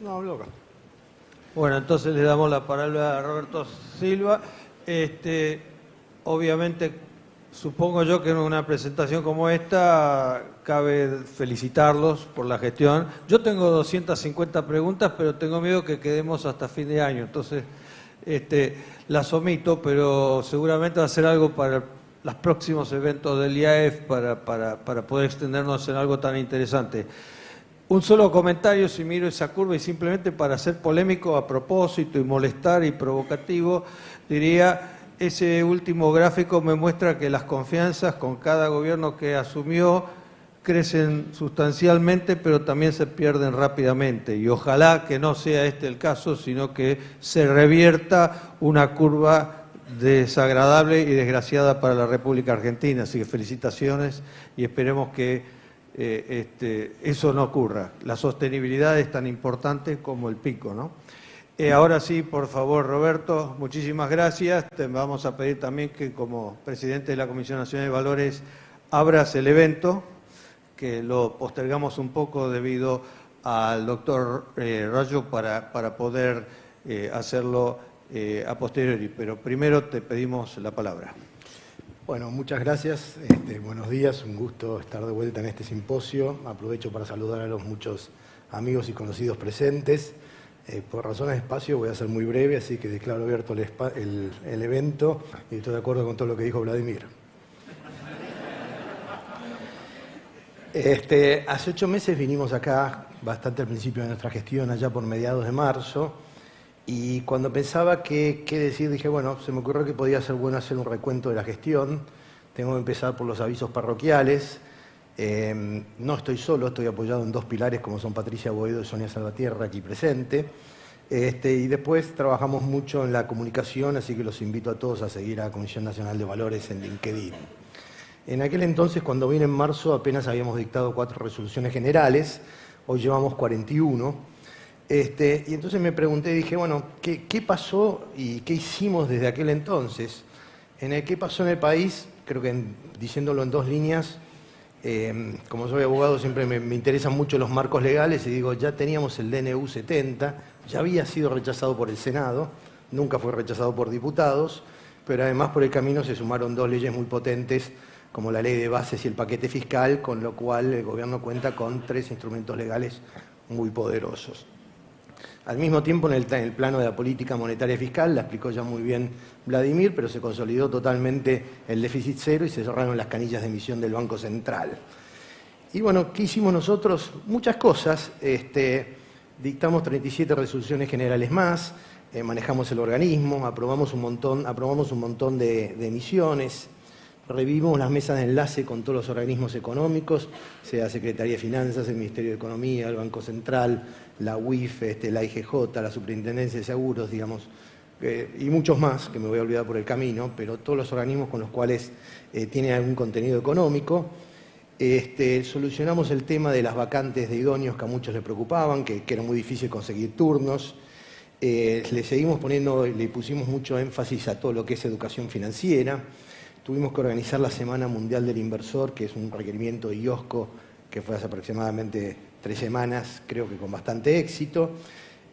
No, hablo acá. Bueno, entonces le damos la palabra a Roberto Silva. Obviamente, supongo yo que en una presentación como esta cabe felicitarlos por la gestión. Yo tengo 250 preguntas, pero tengo miedo que quedemos hasta fin de año. Entonces, las omito, pero seguramente va a ser algo para los próximos eventos del IAEF para poder extendernos en algo tan interesante. Un solo comentario si miro esa curva y simplemente para ser polémico a propósito y molestar y provocativo, diría, ese último gráfico me muestra que las confianzas con cada gobierno que asumió crecen sustancialmente, pero también se pierden rápidamente. Y ojalá que no sea este el caso, sino que se revierta una curva desagradable y desgraciada para la República Argentina. Así que felicitaciones y esperemos que eso no ocurra. La sostenibilidad es tan importante como el pico, ¿no? Ahora sí, por favor, Roberto, muchísimas gracias. Te vamos a pedir también que como presidente de la Comisión Nacional de Valores abras el evento, que lo postergamos un poco debido al doctor Rayo para poder hacerlo a posteriori. Pero primero te pedimos la palabra. Bueno, muchas gracias. Buenos días, un gusto estar de vuelta en este simposio. Aprovecho para saludar a los muchos amigos y conocidos presentes. Por razones de espacio voy a ser muy breve, así que declaro abierto el evento y estoy de acuerdo con todo lo que dijo Vladimir. Hace 8 meses vinimos acá, bastante al principio de nuestra gestión, allá por mediados de marzo, y cuando pensaba qué decir, dije, bueno, se me ocurrió que podía ser bueno hacer un recuento de la gestión. Tengo que empezar por los avisos parroquiales. No estoy solo, estoy apoyado en 2 pilares como son Patricia Boedo y Sonia Salvatierra, aquí presente. Y después trabajamos mucho en la comunicación, así que los invito a todos a seguir a la Comisión Nacional de Valores en LinkedIn. En aquel entonces, cuando vine en marzo, apenas habíamos dictado 4 resoluciones generales, hoy llevamos 41. Y entonces me pregunté, dije, bueno, ¿qué pasó y qué hicimos desde aquel entonces? ¿Qué pasó en el país? Creo que diciéndolo en 2 líneas, como soy abogado siempre me interesan mucho los marcos legales y digo, ya teníamos el DNU 70, ya había sido rechazado por el Senado, nunca fue rechazado por diputados, pero además por el camino se sumaron 2 leyes muy potentes como la ley de bases y el paquete fiscal, con lo cual el gobierno cuenta con 3 instrumentos legales muy poderosos. Al mismo tiempo, en el plano de la política monetaria y fiscal, la explicó ya muy bien Vladimir, pero se consolidó totalmente el déficit cero y se cerraron las canillas de emisión del Banco Central. Y bueno, ¿qué hicimos nosotros? Muchas cosas. Dictamos 37 resoluciones generales más, manejamos el organismo, aprobamos un montón de emisiones, revivimos las mesas de enlace con todos los organismos económicos, sea Secretaría de Finanzas, el Ministerio de Economía, el Banco Central, la UIF, la IGJ, la Superintendencia de Seguros, digamos, y muchos más, que me voy a olvidar por el camino, pero todos los organismos con los cuales tienen algún contenido económico. Solucionamos el tema de las vacantes de idóneos que a muchos les preocupaban, que era muy difícil conseguir turnos. Le pusimos mucho énfasis a todo lo que es educación financiera. Tuvimos que organizar la Semana Mundial del Inversor, que es un requerimiento de IOSCO que fue hace aproximadamente 3 semanas, creo que con bastante éxito.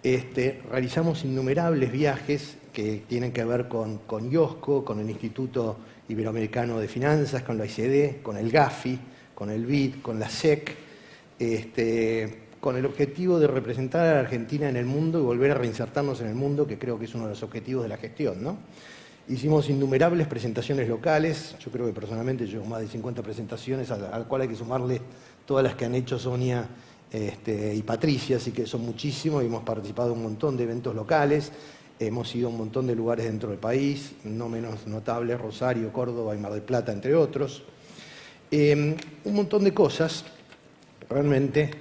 Realizamos innumerables viajes que tienen que ver con IOSCO, con el Instituto Iberoamericano de Finanzas, con la OECD, con el GAFI, con el BID, con la SEC, con el objetivo de representar a la Argentina en el mundo y volver a reinsertarnos en el mundo, que creo que es uno de los objetivos de la gestión, ¿no? Hicimos innumerables presentaciones locales, yo creo que personalmente llevo más de 50 presentaciones, al cual hay que sumarle todas las que han hecho Sonia y Patricia, así que son muchísimos, y hemos participado en un montón de eventos locales, hemos ido a un montón de lugares dentro del país, no menos notables, Rosario, Córdoba y Mar del Plata, entre otros. Un montón de cosas, realmente.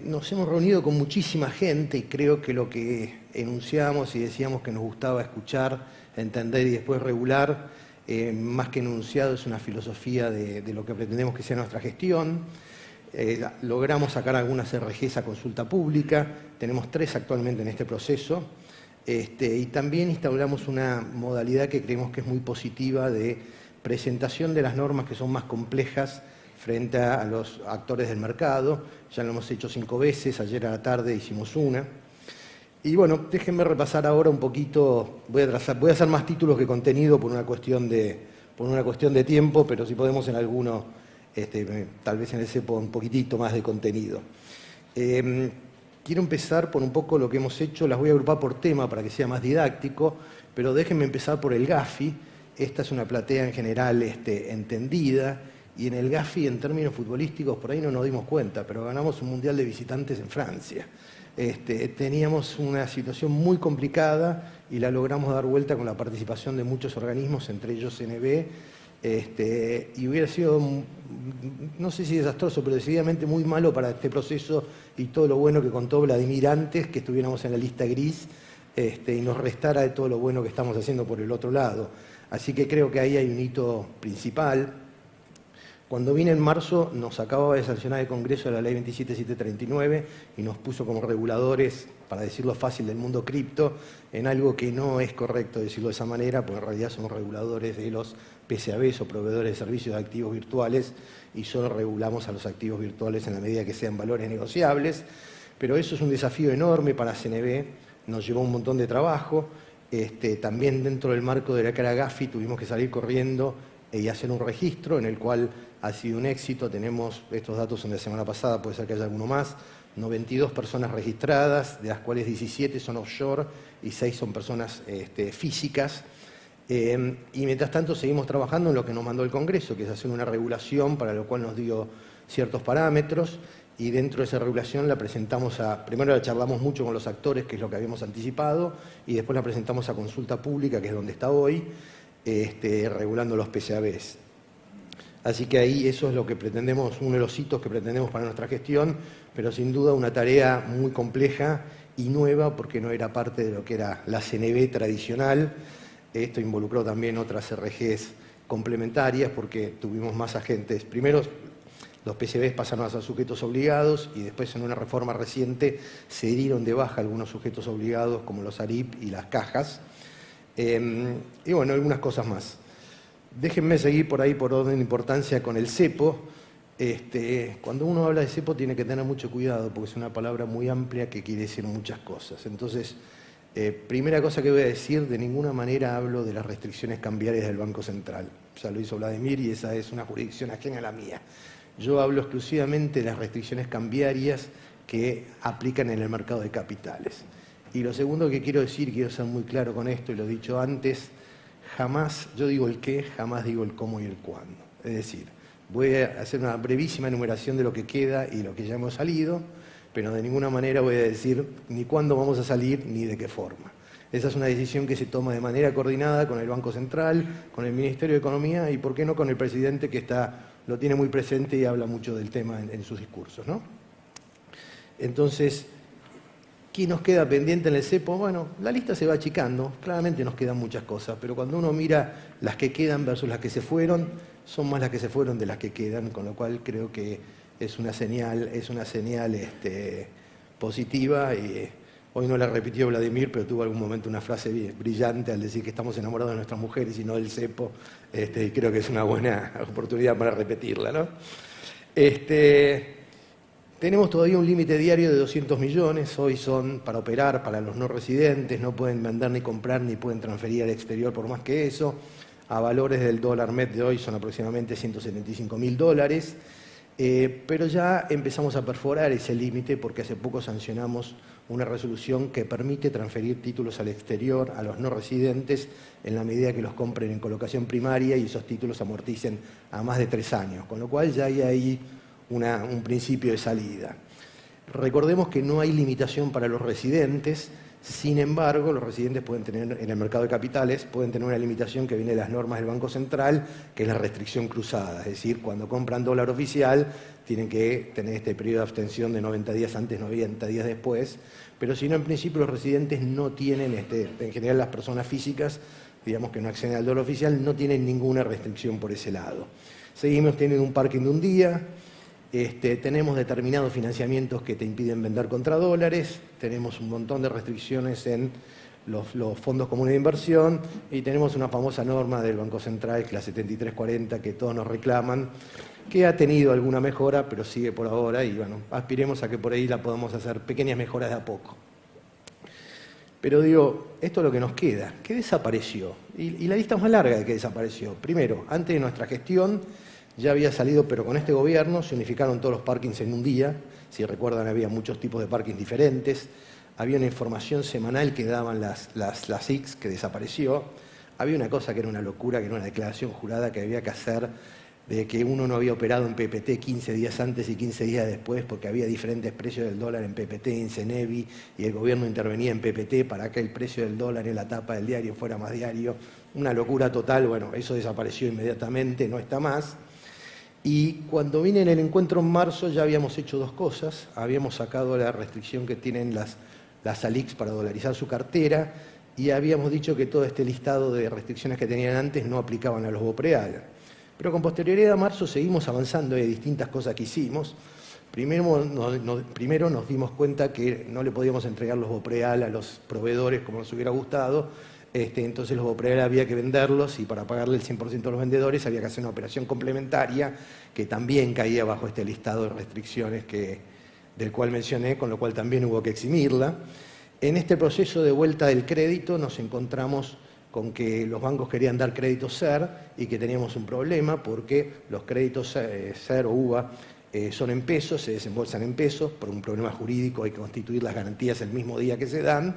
Nos hemos reunido con muchísima gente y creo que lo que enunciamos y decíamos que nos gustaba escuchar, entender y después regular, más que enunciado es una filosofía de lo que pretendemos que sea nuestra gestión. Logramos sacar algunas RGs a consulta pública, tenemos 3 actualmente en este proceso, y también instauramos una modalidad que creemos que es muy positiva de presentación de las normas que son más complejas frente a los actores del mercado. Ya lo hemos hecho 5 veces, ayer a la tarde hicimos una. Y bueno, déjenme repasar ahora un poquito, voy a hacer más títulos que contenido por una cuestión de tiempo, pero si podemos en alguno, tal vez en el CEPO un poquitito más de contenido. Quiero empezar por un poco lo que hemos hecho, las voy a agrupar por tema para que sea más didáctico, pero déjenme empezar por el Gafi. Esta es una platea en general entendida, y en el Gafi, en términos futbolísticos, por ahí no nos dimos cuenta, pero ganamos un mundial de visitantes en Francia. Teníamos una situación muy complicada y la logramos dar vuelta con la participación de muchos organismos, entre ellos CNB, y hubiera sido, no sé si desastroso, pero decididamente muy malo para este proceso y todo lo bueno que contó Vladimir antes, que estuviéramos en la lista gris, y nos restara de todo lo bueno que estamos haciendo por el otro lado. Así que creo que ahí hay un hito principal. Cuando vine en marzo nos acababa de sancionar el Congreso de la Ley 27739 y nos puso como reguladores, para decirlo fácil, del mundo cripto, en algo que no es correcto decirlo de esa manera, porque en realidad somos reguladores de los PSABs o proveedores de servicios de activos virtuales y solo regulamos a los activos virtuales en la medida que sean valores negociables. Pero eso es un desafío enorme para CNB, nos llevó un montón de trabajo. También dentro del marco de la cara Gafi tuvimos que salir corriendo y hacer un registro en el cual ha sido un éxito. Tenemos, estos datos son de la semana pasada, puede ser que haya alguno más, 92 personas registradas, de las cuales 17 son offshore y 6 son personas físicas. Y mientras tanto seguimos trabajando en lo que nos mandó el Congreso, que es hacer una regulación para lo cual nos dio ciertos parámetros, y dentro de esa regulación la presentamos primero la charlamos mucho con los actores, que es lo que habíamos anticipado, y después la presentamos a consulta pública, que es donde está hoy, regulando los PSABs. Así que ahí eso es lo que pretendemos, uno de los hitos que pretendemos para nuestra gestión, pero sin duda una tarea muy compleja y nueva, porque no era parte de lo que era la CNB tradicional. Esto involucró también otras RGs complementarias, porque tuvimos más agentes. Primero, los PSBs pasaron a ser sujetos obligados y después en una reforma reciente se dieron de baja algunos sujetos obligados, como los ARIP y las cajas. Y bueno, algunas cosas más. Déjenme seguir por ahí por orden de importancia con el cepo. Cuando uno habla de cepo tiene que tener mucho cuidado porque es una palabra muy amplia que quiere decir muchas cosas. Entonces, primera cosa que voy a decir, de ninguna manera hablo de las restricciones cambiarias del Banco Central. Ya lo hizo Vladimir y esa es una jurisdicción ajena a la mía. Yo hablo exclusivamente de las restricciones cambiarias que aplican en el mercado de capitales. Y lo segundo que quiero decir, quiero ser muy claro con esto, y lo he dicho antes, jamás, yo digo el qué, jamás digo el cómo y el cuándo. Es decir, voy a hacer una brevísima enumeración de lo que queda y lo que ya hemos salido, pero de ninguna manera voy a decir ni cuándo vamos a salir ni de qué forma. Esa es una decisión que se toma de manera coordinada con el Banco Central, con el Ministerio de Economía y, ¿por qué no?, con el presidente, que lo tiene muy presente y habla mucho del tema en sus discursos, ¿no? Entonces, ¿qué nos queda pendiente en el cepo? Bueno, la lista se va achicando, claramente nos quedan muchas cosas, pero cuando uno mira las que quedan versus las que se fueron, son más las que se fueron de las que quedan, con lo cual creo que es una señal positiva. Y hoy no la repitió Vladimir, pero tuvo algún momento una frase brillante al decir que estamos enamorados de nuestras mujeres y no del cepo, y creo que es una buena oportunidad para repetirla, ¿no? Tenemos todavía un límite diario de 200 millones, hoy son para operar, para los no residentes, no pueden vender ni comprar ni pueden transferir al exterior por más que eso. A valores del dólar MEP de hoy son aproximadamente $175.000, pero ya empezamos a perforar ese límite porque hace poco sancionamos una resolución que permite transferir títulos al exterior a los no residentes en la medida que los compren en colocación primaria y esos títulos amorticen a más de 3 años, con lo cual ya hay ahí un principio de salida. Recordemos que no hay limitación para los residentes, sin embargo, los residentes pueden tener, en el mercado de capitales, pueden tener una limitación que viene de las normas del Banco Central, que es la restricción cruzada, es decir, cuando compran dólar oficial tienen que tener este periodo de abstención de 90 días antes, 90 días después, pero si no, en principio los residentes no tienen, en general las personas físicas, digamos que no acceden al dólar oficial, no tienen ninguna restricción por ese lado. Seguimos teniendo un parking de un día. Tenemos determinados financiamientos que te impiden vender contra dólares, tenemos un montón de restricciones en los fondos comunes de inversión y tenemos una famosa norma del Banco Central, que es la 7340, que todos nos reclaman, que ha tenido alguna mejora, pero sigue por ahora y bueno, aspiremos a que por ahí la podamos hacer pequeñas mejoras de a poco. Pero digo, esto es lo que nos queda. ¿Qué desapareció? Y la lista es más larga de qué desapareció. Primero, antes de nuestra gestión ya había salido, pero con este gobierno se unificaron todos los parkings en un día. Si recuerdan, había muchos tipos de parkings diferentes. Había una información semanal que daban las ICs que desapareció. Había una cosa que era una locura, que era una declaración jurada que había que hacer de que uno no había operado en PPT 15 días antes y 15 días después porque había diferentes precios del dólar en PPT, en Cenevi, y el gobierno intervenía en PPT para que el precio del dólar en la tapa del diario fuera más diario. Una locura total. Bueno, eso desapareció inmediatamente, no está más. Y cuando vine en el encuentro en marzo ya habíamos hecho dos cosas. Habíamos sacado la restricción que tienen las ALICs para dolarizar su cartera y habíamos dicho que todo este listado de restricciones que tenían antes no aplicaban a los BOPREAL. Pero con posterioridad a marzo seguimos avanzando en distintas cosas que hicimos. Primero nos dimos cuenta que no le podíamos entregar los BOPREAL a los proveedores como nos hubiera gustado. Entonces los BOPREAL había que venderlos y para pagarle el 100% a los vendedores había que hacer una operación complementaria que también caía bajo este listado de restricciones del cual mencioné, con lo cual también hubo que eximirla. En este proceso de vuelta del crédito nos encontramos con que los bancos querían dar créditos SER y que teníamos un problema porque los créditos SER o UVA son en pesos, se desembolsan en pesos, por un problema jurídico hay que constituir las garantías el mismo día que se dan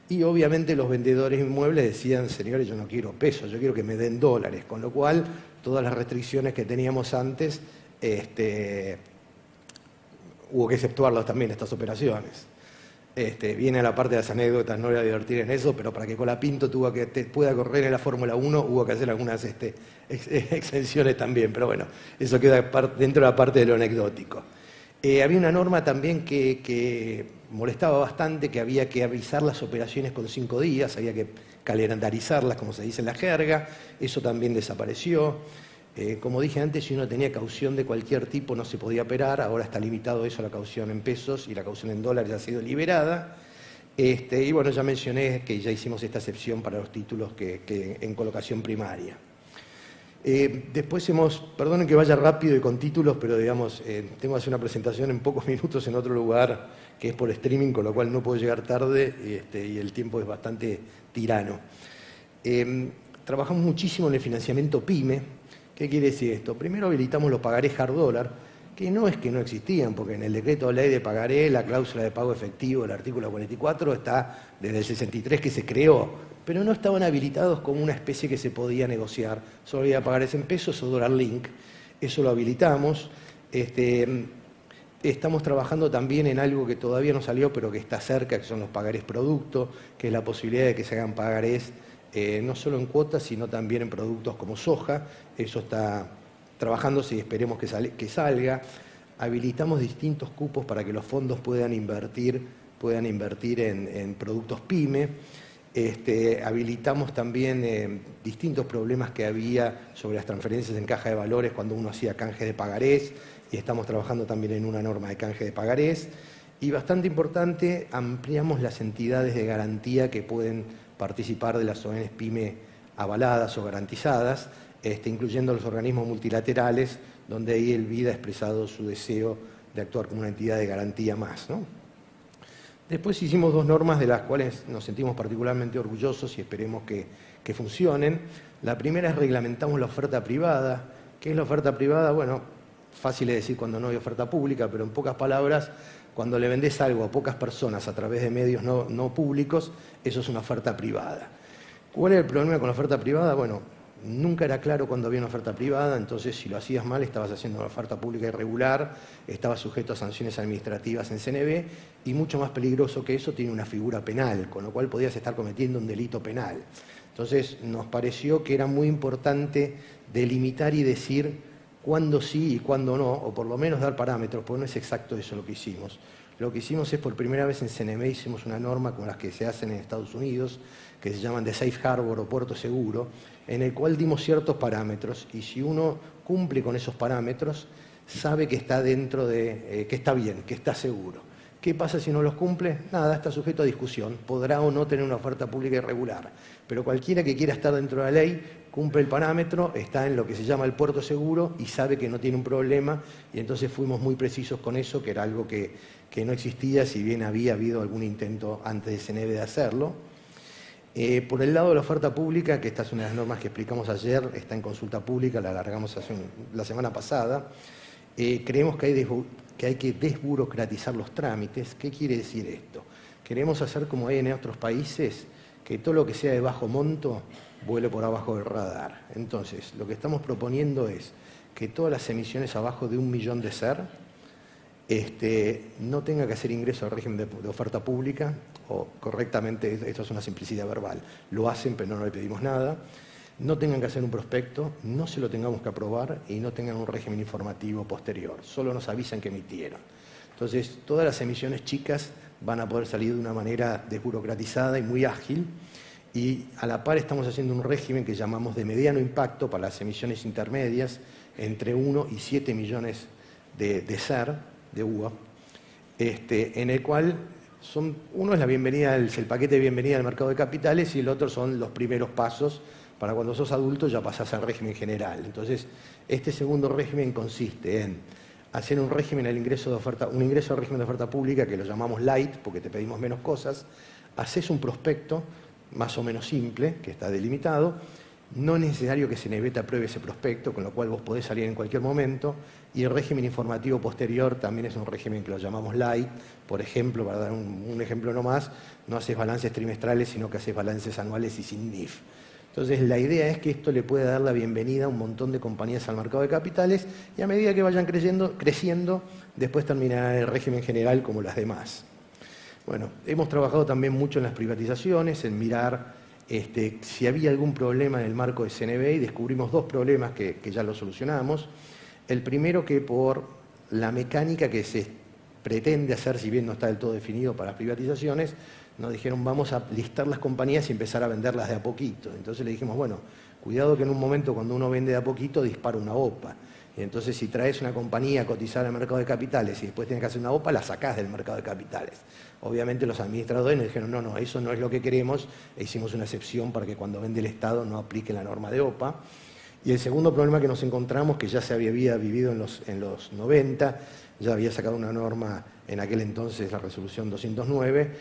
y obviamente los vendedores inmuebles decían, señores, yo no quiero pesos, yo quiero que me den dólares, con lo cual todas las restricciones que teníamos antes hubo que exceptuarlas también, estas operaciones. Viene a la parte de las anécdotas, no voy a divertir en eso, pero para que Colapinto pueda correr en la Fórmula 1 hubo que hacer algunas exenciones también, pero bueno, eso queda dentro de la parte de lo anecdótico. Había una norma también que molestaba bastante, que había que avisar las operaciones con 5 días, había que calendarizarlas, como se dice en la jerga, eso también desapareció. Como dije antes, si uno tenía caución de cualquier tipo no se podía operar, ahora está limitado eso a la caución en pesos y la caución en dólares ya ha sido liberada. Y bueno, ya mencioné que ya hicimos esta excepción para los títulos que en colocación primaria. Después perdonen que vaya rápido y con títulos, pero digamos, tengo que hacer una presentación en pocos minutos en otro lugar que es por streaming, con lo cual no puedo llegar tarde y el tiempo es bastante tirano. Trabajamos muchísimo en el financiamiento PYME. ¿Qué quiere decir esto? Primero habilitamos los pagarés hard dólar, que no es que no existían, porque en el decreto de ley de pagaré, la cláusula de pago efectivo, el artículo 44, está desde el 63 que se creó, pero no estaban habilitados como una especie que se podía negociar. Solo había pagarés en pesos o dólar link. Eso lo habilitamos. Estamos trabajando también en algo que todavía no salió, pero que está cerca, que son los pagarés producto, que es la posibilidad de que se hagan pagarés no solo en cuotas, sino también en productos como soja. Eso está trabajándose y esperemos que salga. Habilitamos distintos cupos para que los fondos puedan invertir en productos PYME. Habilitamos también distintos problemas que había sobre las transferencias en caja de valores cuando uno hacía canje de pagarés, y estamos trabajando también en una norma de canje de pagarés. Y bastante importante, ampliamos las entidades de garantía que pueden participar de las ONs PYME avaladas o garantizadas, incluyendo los organismos multilaterales, donde ahí el BID ha expresado su deseo de actuar como una entidad de garantía más, ¿no? Después hicimos dos normas de las cuales nos sentimos particularmente orgullosos y esperemos que funcionen. La primera es reglamentamos la oferta privada. ¿Qué es la oferta privada? Bueno, fácil de decir cuando no hay oferta pública, pero en pocas palabras, cuando le vendés algo a pocas personas a través de medios no públicos, eso es una oferta privada. ¿Cuál es el problema con la oferta privada? Bueno, nunca era claro cuando había una oferta privada, entonces si lo hacías mal estabas haciendo una oferta pública irregular, estabas sujeto a sanciones administrativas en CNV y mucho más peligroso que eso, tiene una figura penal, con lo cual podías estar cometiendo un delito penal. Entonces nos pareció que era muy importante delimitar y decir cuándo sí y cuándo no, o por lo menos dar parámetros, porque no es exacto eso lo que hicimos. Lo que hicimos es, por primera vez en CNV hicimos una norma como las que se hacen en Estados Unidos, que se llaman de Safe Harbor o Puerto Seguro, en el cual dimos ciertos parámetros, y si uno cumple con esos parámetros, sabe que está dentro que está bien, que está seguro. ¿Qué pasa si no los cumple? Nada, está sujeto a discusión. Podrá o no tener una oferta pública irregular. Pero cualquiera que quiera estar dentro de la ley cumple el parámetro, está en lo que se llama el puerto seguro y sabe que no tiene un problema. Y entonces fuimos muy precisos con eso, que era algo que no existía, si bien había habido algún intento antes de CNV de hacerlo. Por el lado de la oferta pública, que esta es una de las normas que explicamos ayer, está en consulta pública, la alargamos la semana pasada, creemos que hay que desburocratizar los trámites. ¿Qué quiere decir esto? Queremos hacer como hay en otros países, que todo lo que sea de bajo monto vuele por abajo del radar. Entonces, lo que estamos proponiendo es que todas las emisiones abajo de 1 millón de SER no tenga que hacer ingreso al régimen de oferta pública, o correctamente, esto es una simplicidad verbal, lo hacen pero no le pedimos nada, no tengan que hacer un prospecto, no se lo tengamos que aprobar y no tengan un régimen informativo posterior, solo nos avisan que emitieron. Entonces, todas las emisiones chicas van a poder salir de una manera desburocratizada y muy ágil, y a la par estamos haciendo un régimen que llamamos de mediano impacto para las emisiones intermedias, entre 1 y 7 millones de SER, de UA, en el cual uno es la bienvenida, el paquete de bienvenida al mercado de capitales, y el otro son los primeros pasos para cuando sos adulto ya pasás al régimen general. Entonces, este segundo régimen consiste en hacer un régimen un ingreso al régimen de oferta pública que lo llamamos light, porque te pedimos menos cosas, haces un prospecto más o menos simple, que está delimitado, no es necesario que CNV te apruebe ese prospecto, con lo cual vos podés salir en cualquier momento, y el régimen informativo posterior también es un régimen que lo llamamos light. Por ejemplo, para dar un ejemplo nomás, no haces balances trimestrales, sino que haces balances anuales y sin NIF. Entonces, la idea es que esto le pueda dar la bienvenida a un montón de compañías al mercado de capitales, y a medida que vayan creciendo, después terminará el régimen general como las demás. Bueno, hemos trabajado también mucho en las privatizaciones, en mirar si había algún problema en el marco de CNV, y descubrimos 2 problemas que ya los solucionamos. El primero, que por la mecánica que se pretende hacer, si bien no está del todo definido para las privatizaciones, nos dijeron vamos a listar las compañías y empezar a venderlas de a poquito. Entonces le dijimos, bueno, cuidado que en un momento cuando uno vende de a poquito dispara una OPA. Y entonces si traes una compañía a cotizar al mercado de capitales y después tienes que hacer una OPA, la sacás del mercado de capitales. Obviamente los administradores nos dijeron, no, eso no es lo que queremos, e hicimos una excepción para que cuando vende el Estado no aplique la norma de OPA. Y el segundo problema que nos encontramos, que ya se había vivido en los 90, ya había sacado una norma en aquel entonces, la resolución 209,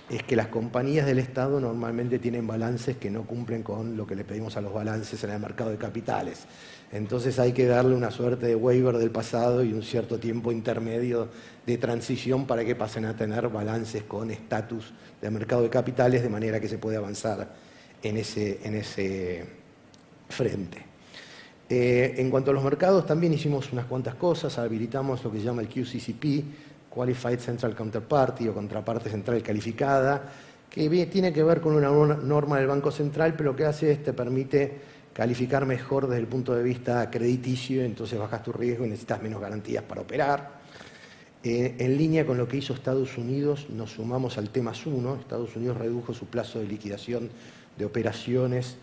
es que las compañías del Estado normalmente tienen balances que no cumplen con lo que le pedimos a los balances en el mercado de capitales. Entonces hay que darle una suerte de waiver del pasado y un cierto tiempo intermedio de transición para que pasen a tener balances con estatus de mercado de capitales, de manera que se puede avanzar en ese frente. En cuanto a los mercados, también hicimos unas cuantas cosas. Habilitamos lo que se llama el QCCP, Qualified Central Counterparty, o contraparte central calificada, que tiene que ver con una norma del Banco Central, pero lo que hace es te permite calificar mejor desde el punto de vista crediticio, entonces bajas tu riesgo y necesitas menos garantías para operar. En línea con lo que hizo Estados Unidos, nos sumamos al T+1. Estados Unidos redujo su plazo de liquidación de operaciones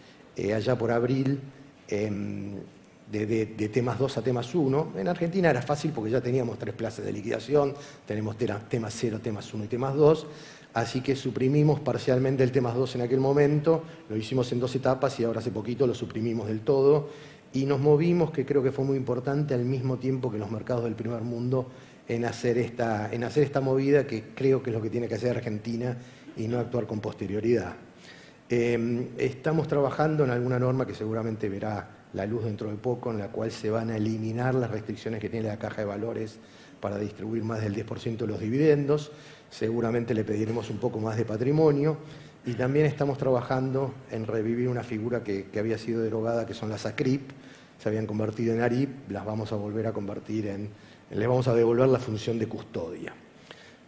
allá por abril, de T+2 a T+1. En Argentina era fácil porque ya teníamos 3 plazas de liquidación, tenemos T+0, T+1 y T+2, así que suprimimos parcialmente el T+2 en aquel momento, lo hicimos en 2 etapas y ahora hace poquito lo suprimimos del todo, y nos movimos, que creo que fue muy importante, al mismo tiempo que los mercados del primer mundo, en hacer esta movida, que creo que es lo que tiene que hacer Argentina y no actuar con posterioridad. Estamos trabajando en alguna norma que seguramente verá la luz dentro de poco, en la cual se van a eliminar las restricciones que tiene la caja de valores para distribuir más del 10% de los dividendos. Seguramente le pediremos un poco más de patrimonio, y también estamos trabajando en revivir una figura que había sido derogada, que son las ACRIP. Se habían convertido en ARIP, las vamos a volver a convertir les vamos a devolver la función de custodia.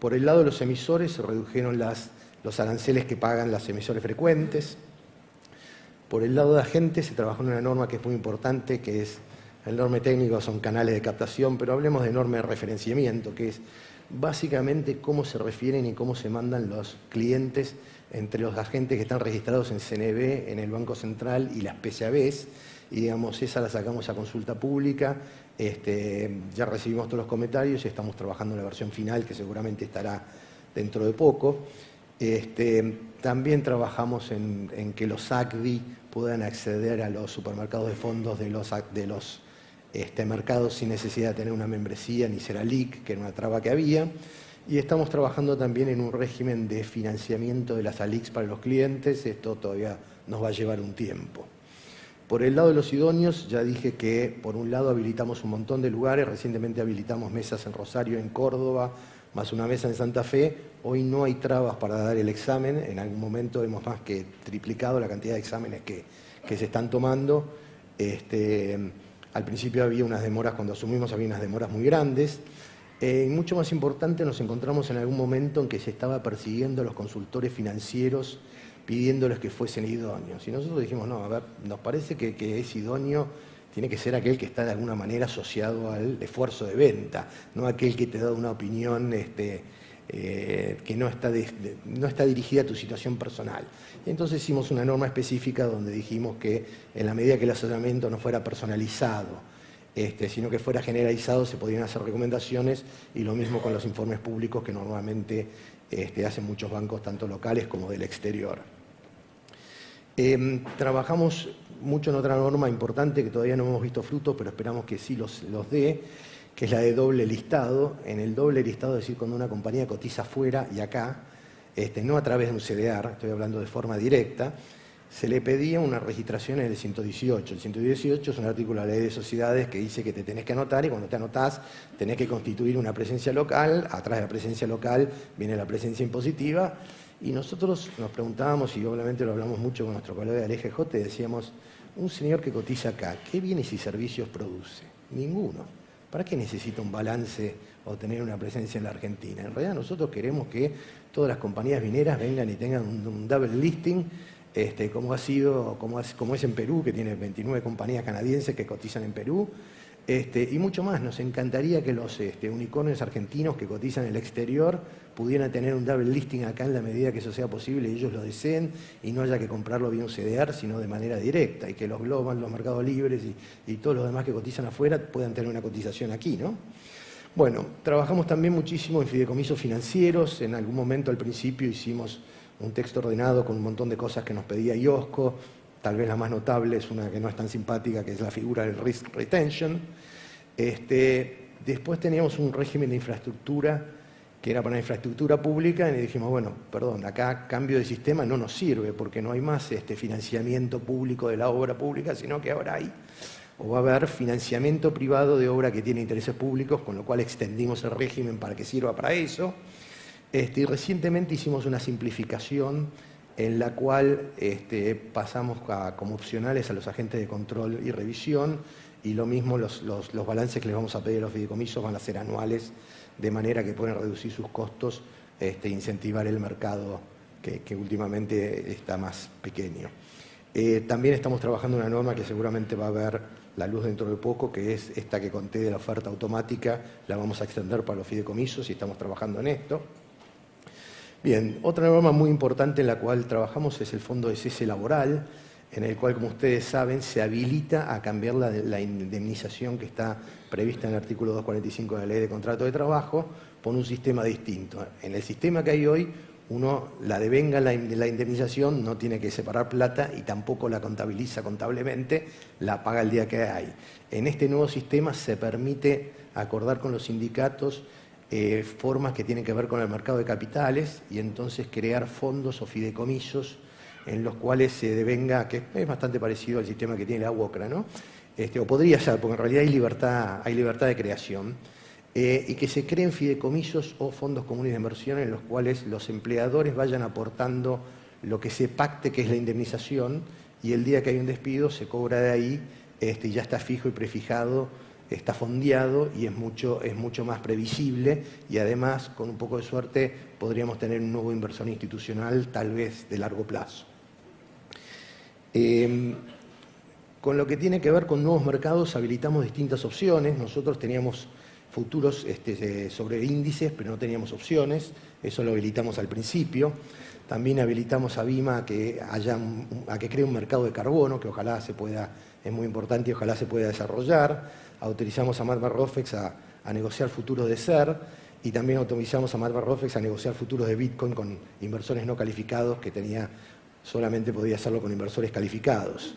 Por el lado de los emisores, se redujeron los aranceles que pagan los emisores frecuentes. Por el lado de agentes, se trabajó en una norma que es muy importante, que es el norma técnico, son canales de captación, pero hablemos de norma de referenciamiento, que es básicamente cómo se refieren y cómo se mandan los clientes entre los agentes que están registrados en CNV, en el Banco Central y las PCABs, y digamos, esa la sacamos a consulta pública. Ya recibimos todos los comentarios y estamos trabajando en la versión final, que seguramente estará dentro de poco. También trabajamos en que los ACDI puedan acceder a los supermercados de fondos de los mercados sin necesidad de tener una membresía ni ser ALIC, que era una traba que había. Y estamos trabajando también en un régimen de financiamiento de las ALICs para los clientes. Esto todavía nos va a llevar un tiempo. Por el lado de los idóneos, ya dije que por un lado habilitamos un montón de lugares. Recientemente habilitamos mesas en Rosario, en Córdoba, más una mesa en Santa Fe. Hoy no hay trabas para dar el examen. En algún momento hemos más que triplicado la cantidad de exámenes que se están tomando. Al principio había unas demoras, cuando asumimos había unas demoras muy grandes. Y mucho más importante, nos encontramos en algún momento en que se estaba persiguiendo a los consultores financieros pidiéndoles que fuesen idóneos. Y nosotros dijimos, no, a ver, nos parece que es idóneo, tiene que ser aquel que está de alguna manera asociado al esfuerzo de venta, no aquel que te da una opinión que no está dirigida a tu situación personal. Y entonces hicimos una norma específica donde dijimos que en la medida que el asesoramiento no fuera personalizado, sino que fuera generalizado, se podían hacer recomendaciones, y lo mismo con los informes públicos que normalmente hacen muchos bancos, tanto locales como del exterior. Trabajamos mucho en otra norma importante que todavía no hemos visto frutos, pero esperamos que sí los dé, que es la de doble listado. En el doble listado, es decir, cuando una compañía cotiza fuera y acá, no a través de un CDR, estoy hablando de forma directa, se le pedía una registración en el 118. El 118 es un artículo de la Ley de Sociedades que dice que te tenés que anotar, y cuando te anotás tenés que constituir una presencia local. Atrás de la presencia local viene la presencia impositiva, y nosotros nos preguntábamos, y obviamente lo hablamos mucho con nuestro colega del EGJ, decíamos, un señor que cotiza acá, ¿qué bienes y servicios produce? Ninguno. ¿Para qué necesita un balance o tener una presencia en la Argentina? En realidad nosotros queremos que todas las compañías mineras vengan y tengan un double listing, como es en Perú, que tiene 29 compañías canadienses que cotizan en Perú, y mucho más. Nos encantaría que los unicornios argentinos que cotizan en el exterior pudieran tener un double listing acá en la medida que eso sea posible y ellos lo deseen, y no haya que comprarlo vía un CDR, sino de manera directa, y que los Global, los mercados libres y todos los demás que cotizan afuera puedan tener una cotización aquí, ¿no? Bueno, trabajamos también muchísimo en fideicomisos financieros. En algún momento al principio hicimos un texto ordenado con un montón de cosas que nos pedía IOSCO. Tal vez la más notable es una que no es tan simpática, que es la figura del risk retention. Después teníamos un régimen de infraestructura que era para infraestructura pública, y dijimos, bueno, perdón, acá cambio de sistema no nos sirve, porque no hay más financiamiento público de la obra pública, sino que ahora va a haber financiamiento privado de obra que tiene intereses públicos, con lo cual extendimos el régimen para que sirva para eso. Y recientemente hicimos una simplificación en la cual pasamos como opcionales a los agentes de control y revisión, y lo mismo los balances que les vamos a pedir a los fideicomisos van a ser anuales, de manera que pueden reducir sus costos e incentivar el mercado que últimamente está más pequeño. También estamos trabajando en una norma que seguramente va a ver la luz dentro de poco, que es esta que conté de la oferta automática. La vamos a extender para los fideicomisos y estamos trabajando en esto. Bien, otra norma muy importante en la cual trabajamos es el fondo de cese laboral, en el cual, como ustedes saben, se habilita a cambiar la indemnización que está prevista en el artículo 245 de la Ley de Contrato de Trabajo por un sistema distinto. En el sistema que hay hoy, la devenga la indemnización, no tiene que separar plata y tampoco la contabiliza contablemente, la paga el día que hay. En este nuevo sistema se permite acordar con los sindicatos formas que tienen que ver con el mercado de capitales, y entonces crear fondos o fideicomisos en los cuales se devenga, que es bastante parecido al sistema que tiene la UOCRA, ¿no? O podría ser, porque en realidad hay libertad de creación, y que se creen fideicomisos o fondos comunes de inversión en los cuales los empleadores vayan aportando lo que se pacte, que es la indemnización, y el día que hay un despido se cobra de ahí, y ya está fijo y prefijado, está fondeado, y es mucho más previsible, y además, con un poco de suerte, podríamos tener un nuevo inversor institucional, tal vez de largo plazo. Con lo que tiene que ver con nuevos mercados, habilitamos distintas opciones. Nosotros teníamos futuros sobre índices, pero no teníamos opciones. Eso lo habilitamos al principio. También habilitamos a BIMA a que cree un mercado de carbono, que ojalá se pueda es muy importante y ojalá se pueda desarrollar. Autorizamos a Marva Rofex a negociar futuros de SER y también autorizamos a Marva Rofex a negociar futuros de Bitcoin con inversores no calificados, que solamente podía hacerlo con inversores calificados.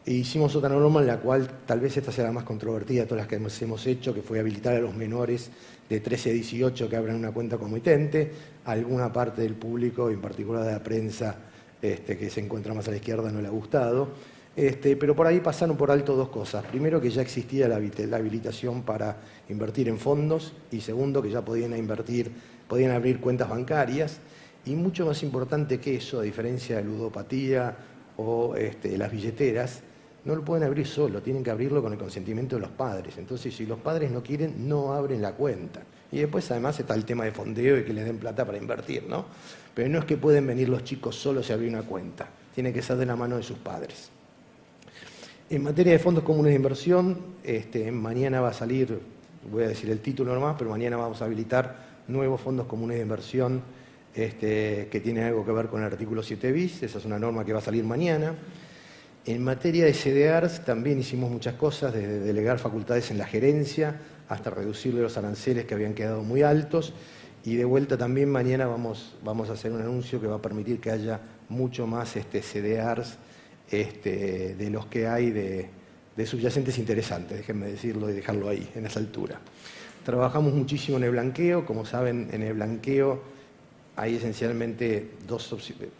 E hicimos otra norma en la cual tal vez esta sea la más controvertida de todas las que hemos hecho, que fue habilitar a los menores de 13 a 18 que abran una cuenta comitente. A alguna parte del público, en particular de la prensa que se encuentra más a la izquierda, no le ha gustado. Pero por ahí pasaron por alto dos cosas. Primero, que ya existía la habilitación para invertir en fondos, y segundo, que ya podían abrir cuentas bancarias. Y mucho más importante que eso, a diferencia de ludopatía o las billeteras, no lo pueden abrir solo, tienen que abrirlo con el consentimiento de los padres. Entonces, si los padres no quieren, no abren la cuenta. Y después, además, está el tema de fondeo y que les den plata para invertir, ¿no? Pero no es que pueden venir los chicos solos y abrir una cuenta. Tiene que ser de la mano de sus padres. En materia de fondos comunes de inversión, mañana va a salir, voy a decir el título nomás, pero mañana vamos a habilitar nuevos fondos comunes de inversión que tienen algo que ver con el artículo 7 bis. Esa es una norma que va a salir mañana. En materia de CDRs también hicimos muchas cosas, desde delegar facultades en la gerencia hasta reducirle los aranceles que habían quedado muy altos. Y de vuelta también mañana vamos a hacer un anuncio que va a permitir que haya mucho más CDRs de los que hay de subyacentes interesantes, déjenme decirlo y dejarlo ahí, en esa altura. Trabajamos muchísimo en el blanqueo. Como saben, en el blanqueo hay esencialmente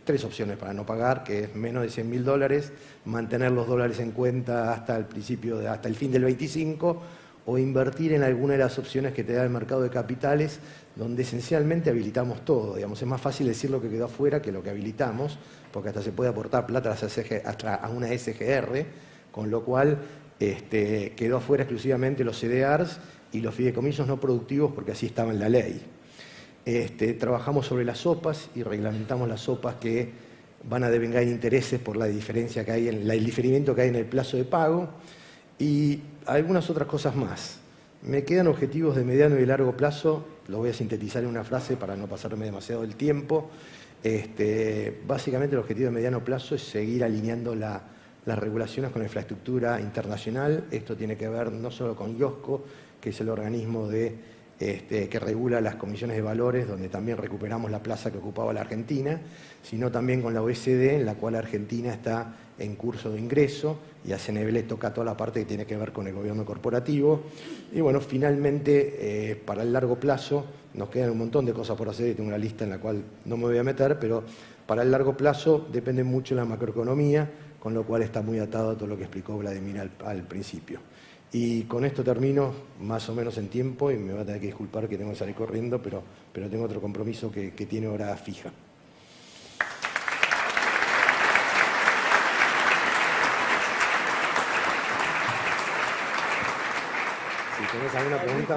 tres opciones para no pagar, que es menos de $100.000, mantener los dólares en cuenta hasta el fin del 25, o invertir en alguna de las opciones que te da el mercado de capitales, donde esencialmente habilitamos todo. Digamos, es más fácil decir lo que quedó afuera que lo que habilitamos, porque hasta se puede aportar plata hasta a una SGR, con lo cual quedó afuera exclusivamente los CDRs y los fideicomisos no productivos, porque así estaba en la ley. Trabajamos sobre las SOPAs y reglamentamos las SOPAs que van a devengar intereses por la diferencia que hay, el diferimiento que hay en el plazo de pago, y algunas otras cosas más. Me quedan objetivos de mediano y largo plazo, lo voy a sintetizar en una frase para no pasarme demasiado el tiempo. Básicamente el objetivo de mediano plazo es seguir alineando las regulaciones con la infraestructura internacional. Esto tiene que ver no solo con IOSCO, que es el organismo que regula las comisiones de valores, donde también recuperamos la plaza que ocupaba la Argentina, sino también con la OECD, en la cual Argentina está en curso de ingreso, y a CNB le toca toda la parte que tiene que ver con el gobierno corporativo. Y bueno, finalmente, para el largo plazo, nos quedan un montón de cosas por hacer, y tengo una lista en la cual no me voy a meter, pero para el largo plazo depende mucho de la macroeconomía, con lo cual está muy atado a todo lo que explicó Vladimir al principio. Y con esto termino más o menos en tiempo, y me va a tener que disculpar que tengo que salir corriendo, pero tengo otro compromiso que tiene hora fija. Si tenés alguna pregunta.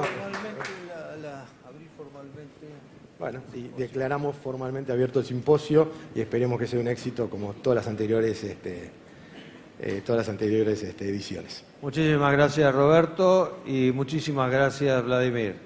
Abrir formalmente. Bueno, y declaramos formalmente abierto el simposio y esperemos que sea un éxito como todas las anteriores ediciones. Muchísimas gracias, Roberto, y muchísimas gracias, Vladimir.